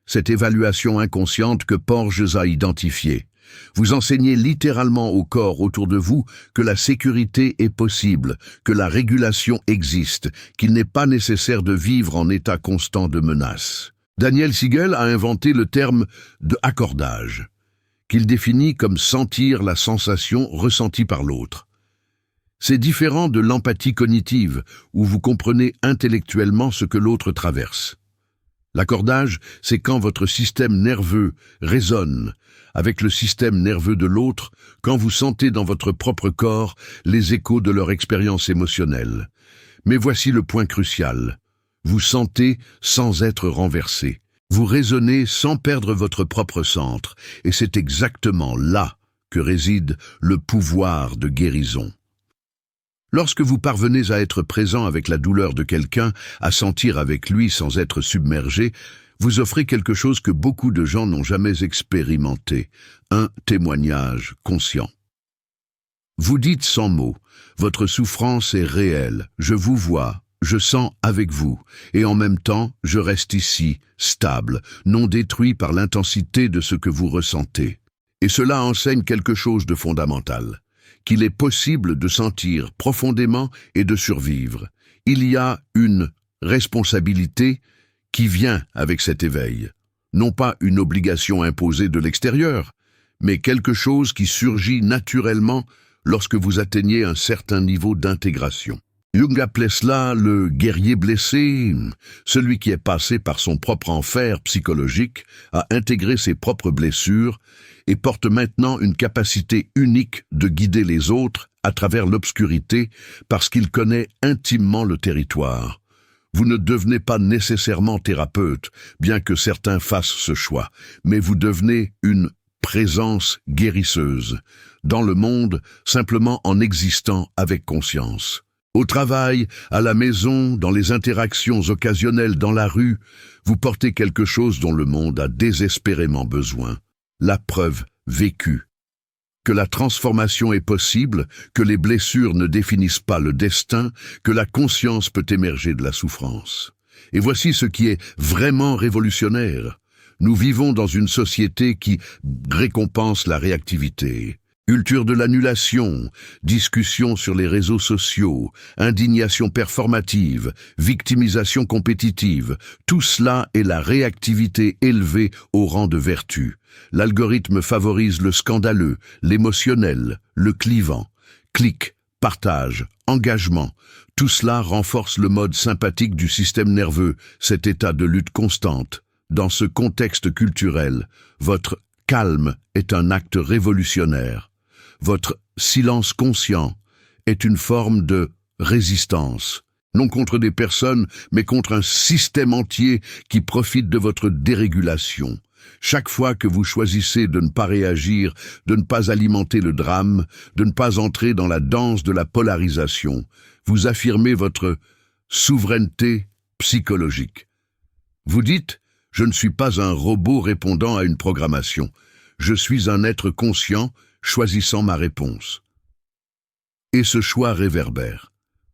A: Cette évaluation inconsciente que Porges a identifiée. Vous enseignez littéralement au corps autour de vous que la sécurité est possible, que la régulation existe, qu'il n'est pas nécessaire de vivre en état constant de menace. Daniel Siegel a inventé le terme de accordage, qu'il définit comme sentir la sensation ressentie par l'autre. C'est différent de l'empathie cognitive, où vous comprenez intellectuellement ce que l'autre traverse. L'accordage, c'est quand votre système nerveux résonne avec le système nerveux de l'autre, quand vous sentez dans votre propre corps les échos de leur expérience émotionnelle. Mais voici le point crucial. Vous sentez sans être renversé. Vous raisonnez sans perdre votre propre centre, et c'est exactement là que réside le pouvoir de guérison. Lorsque vous parvenez à être présent avec la douleur de quelqu'un, à sentir avec lui sans être submergé, vous offrez quelque chose que beaucoup de gens n'ont jamais expérimenté, un témoignage conscient. Vous dites sans mots, votre souffrance est réelle, je vous vois, je sens avec vous, et en même temps, je reste ici, stable, non détruit par l'intensité de ce que vous ressentez. Et cela enseigne quelque chose de fondamental, qu'il est possible de sentir profondément et de survivre. Il y a une responsabilité qui vient avec cet éveil. Non pas une obligation imposée de l'extérieur, mais quelque chose qui surgit naturellement lorsque vous atteignez un certain niveau d'intégration. Jung appelait cela le guerrier blessé, celui qui est passé par son propre enfer psychologique, a intégré ses propres blessures et porte maintenant une capacité unique de guider les autres à travers l'obscurité parce qu'il connaît intimement le territoire. Vous ne devenez pas nécessairement thérapeute, bien que certains fassent ce choix, mais vous devenez une présence guérisseuse dans le monde simplement en existant avec conscience. Au travail, à la maison, dans les interactions occasionnelles dans la rue, vous portez quelque chose dont le monde a désespérément besoin. La preuve vécue. Que la transformation est possible, que les blessures ne définissent pas le destin, que la conscience peut émerger de la souffrance. Et voici ce qui est vraiment révolutionnaire. Nous vivons dans une société qui récompense la réactivité. Culture de l'annulation, discussion sur les réseaux sociaux, indignation performative, victimisation compétitive, tout cela est la réactivité élevée au rang de vertu. L'algorithme favorise le scandaleux, l'émotionnel, le clivant. Clic, partage, engagement, tout cela renforce le mode sympathique du système nerveux, cet état de lutte constante. Dans ce contexte culturel, votre calme est un acte révolutionnaire. Votre silence conscient est une forme de résistance, non contre des personnes, mais contre un système entier qui profite de votre dérégulation. Chaque fois que vous choisissez de ne pas réagir, de ne pas alimenter le drame, de ne pas entrer dans la danse de la polarisation, vous affirmez votre souveraineté psychologique. Vous dites « Je ne suis pas un robot répondant à une programmation. Je suis un être conscient choisissant ma réponse. » Et ce choix réverbère.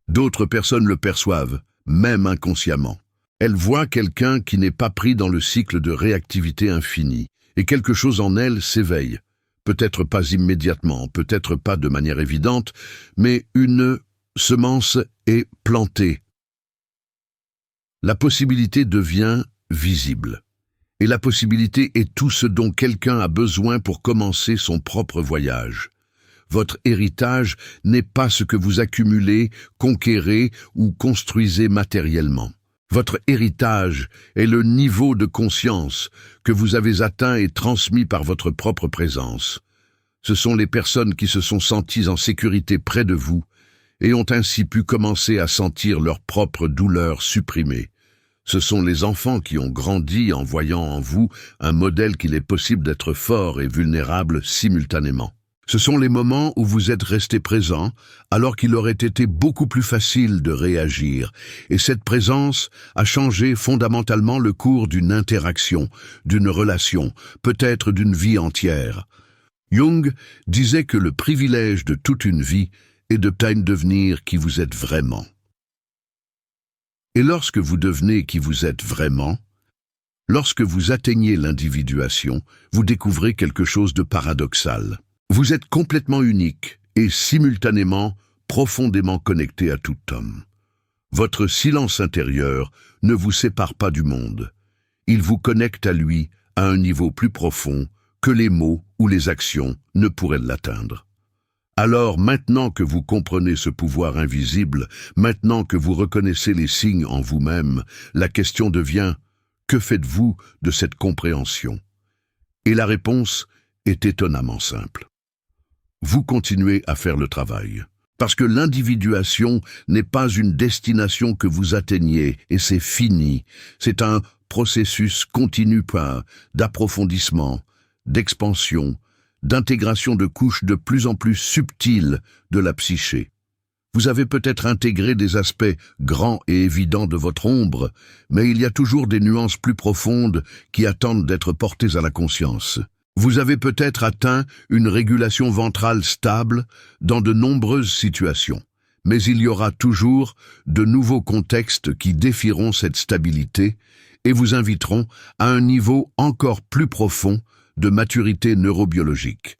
A: D'autres personnes le perçoivent, même inconsciemment. Elles voient quelqu'un qui n'est pas pris dans le cycle de réactivité infinie, et quelque chose en elles s'éveille. Peut-être pas immédiatement, peut-être pas de manière évidente, mais une semence est plantée. La possibilité devient visible. Et la possibilité est tout ce dont quelqu'un a besoin pour commencer son propre voyage. Votre héritage n'est pas ce que vous accumulez, conquérez ou construisez matériellement. Votre héritage est le niveau de conscience que vous avez atteint et transmis par votre propre présence. Ce sont les personnes qui se sont senties en sécurité près de vous et ont ainsi pu commencer à sentir leur propre douleur supprimée. Ce sont les enfants qui ont grandi en voyant en vous un modèle qu'il est possible d'être fort et vulnérable simultanément. Ce sont les moments où vous êtes resté présent, alors qu'il aurait été beaucoup plus facile de réagir, et cette présence a changé fondamentalement le cours d'une interaction, d'une relation, peut-être d'une vie entière. Jung disait que le privilège de toute une vie est de devenir qui vous êtes vraiment. Et lorsque vous devenez qui vous êtes vraiment, lorsque vous atteignez l'individuation, vous découvrez quelque chose de paradoxal. Vous êtes complètement unique et simultanément profondément connecté à tout homme. Votre silence intérieur ne vous sépare pas du monde. Il vous connecte à lui à un niveau plus profond que les mots ou les actions ne pourraient l'atteindre. Alors, maintenant que vous comprenez ce pouvoir invisible, maintenant que vous reconnaissez les signes en vous-même, la question devient « Que faites-vous de cette compréhension ?» Et la réponse est étonnamment simple. Vous continuez à faire le travail. Parce que l'individuation n'est pas une destination que vous atteignez et c'est fini. C'est un processus continu d'approfondissement, d'expansion, d'intégration de couches de plus en plus subtiles de la psyché. Vous avez peut-être intégré des aspects grands et évidents de votre ombre, mais il y a toujours des nuances plus profondes qui attendent d'être portées à la conscience. Vous avez peut-être atteint une régulation ventrale stable dans de nombreuses situations, mais il y aura toujours de nouveaux contextes qui défieront cette stabilité et vous inviteront à un niveau encore plus profond de maturité neurobiologique.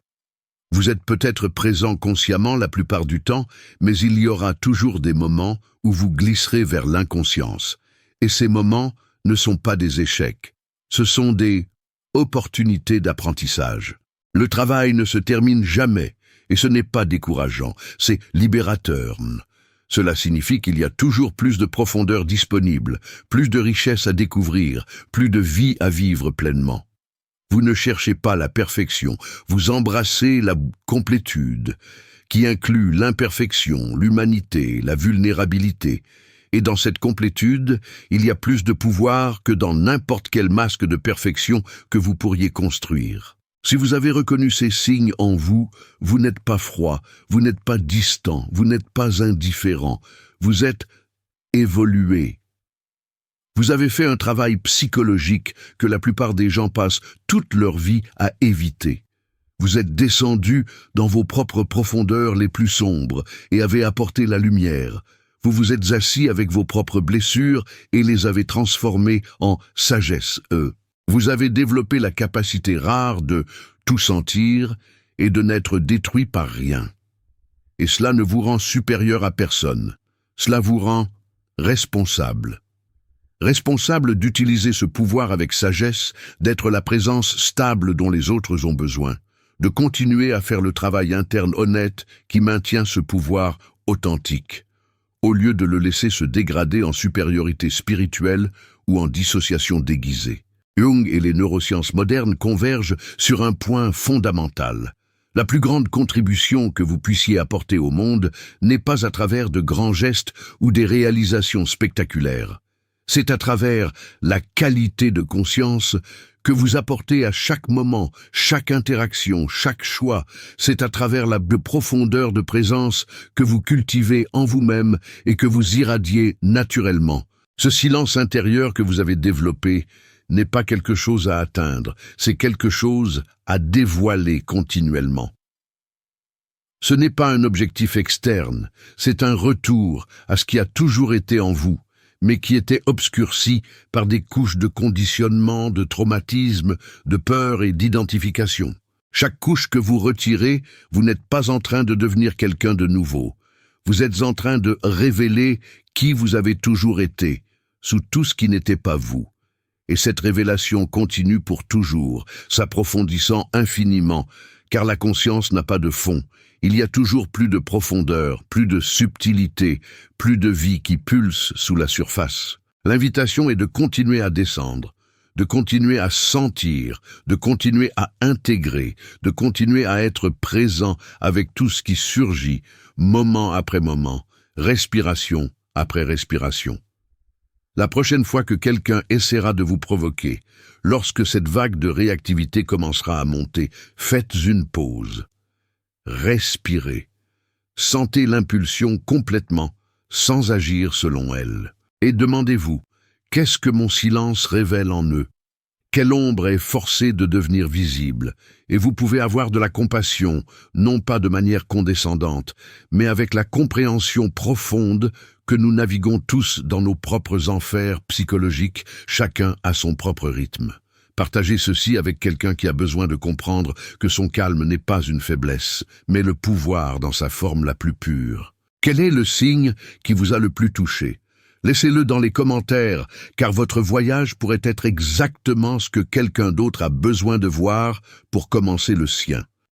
A: Vous êtes peut-être présent consciemment la plupart du temps, mais il y aura toujours des moments où vous glisserez vers l'inconscience. Et ces moments ne sont pas des échecs, ce sont des opportunités d'apprentissage. Le travail ne se termine jamais, et ce n'est pas décourageant, c'est libérateur. Cela signifie qu'il y a toujours plus de profondeur disponible, plus de richesse à découvrir, plus de vie à vivre pleinement. Vous ne cherchez pas la perfection, vous embrassez la complétude, qui inclut l'imperfection, l'humanité, la vulnérabilité, Et dans cette complétude, il y a plus de pouvoir que dans n'importe quel masque de perfection que vous pourriez construire. Si vous avez reconnu ces signes en vous, vous n'êtes pas froid, vous n'êtes pas distant, vous n'êtes pas indifférent, vous êtes évolué. Vous avez fait un travail psychologique que la plupart des gens passent toute leur vie à éviter. Vous êtes descendu dans vos propres profondeurs les plus sombres et avez apporté la lumière. Vous vous êtes assis avec vos propres blessures et les avez transformées en sagesse. Vous avez développé la capacité rare de tout sentir et de n'être détruit par rien. Et cela ne vous rend supérieur à personne. Cela vous rend responsable. Responsable d'utiliser ce pouvoir avec sagesse, d'être la présence stable dont les autres ont besoin, de continuer à faire le travail interne honnête qui maintient ce pouvoir authentique, au lieu de le laisser se dégrader en supériorité spirituelle ou en dissociation déguisée. Jung et les neurosciences modernes convergent sur un point fondamental. La plus grande contribution que vous puissiez apporter au monde n'est pas à travers de grands gestes ou des réalisations spectaculaires. C'est à travers la qualité de conscience que vous apportez à chaque moment, chaque interaction, chaque choix. C'est à travers la profondeur de présence que vous cultivez en vous-même et que vous irradiez naturellement. Ce silence intérieur que vous avez développé n'est pas quelque chose à atteindre, c'est quelque chose à dévoiler continuellement. Ce n'est pas un objectif externe, c'est un retour à ce qui a toujours été en vous, mais qui était obscurci par des couches de conditionnement, de traumatisme, de peur et d'identification. Chaque couche que vous retirez, vous n'êtes pas en train de devenir quelqu'un de nouveau. Vous êtes en train de révéler qui vous avez toujours été, sous tout ce qui n'était pas vous. Et cette révélation continue pour toujours, s'approfondissant infiniment, car la conscience n'a pas de fond. Il y a toujours plus de profondeur, plus de subtilité, plus de vie qui pulse sous la surface. L'invitation est de continuer à descendre, de continuer à sentir, de continuer à intégrer, de continuer à être présent avec tout ce qui surgit, moment après moment, respiration après respiration. La prochaine fois que quelqu'un essaiera de vous provoquer, lorsque cette vague de réactivité commencera à monter, faites une pause. Respirez. Sentez l'impulsion complètement, sans agir selon elle. Et demandez-vous, qu'est-ce que mon silence révèle en eux? Quelle ombre est forcée de devenir visible? Et vous pouvez avoir de la compassion, non pas de manière condescendante, mais avec la compréhension profonde que nous naviguons tous dans nos propres enfers psychologiques, chacun à son propre rythme. Partagez ceci avec quelqu'un qui a besoin de comprendre que son calme n'est pas une faiblesse, mais le pouvoir dans sa forme la plus pure. Quel est le signe qui vous a le plus touché? Laissez-le dans les commentaires, car votre voyage pourrait être exactement ce que quelqu'un d'autre a besoin de voir pour commencer le sien.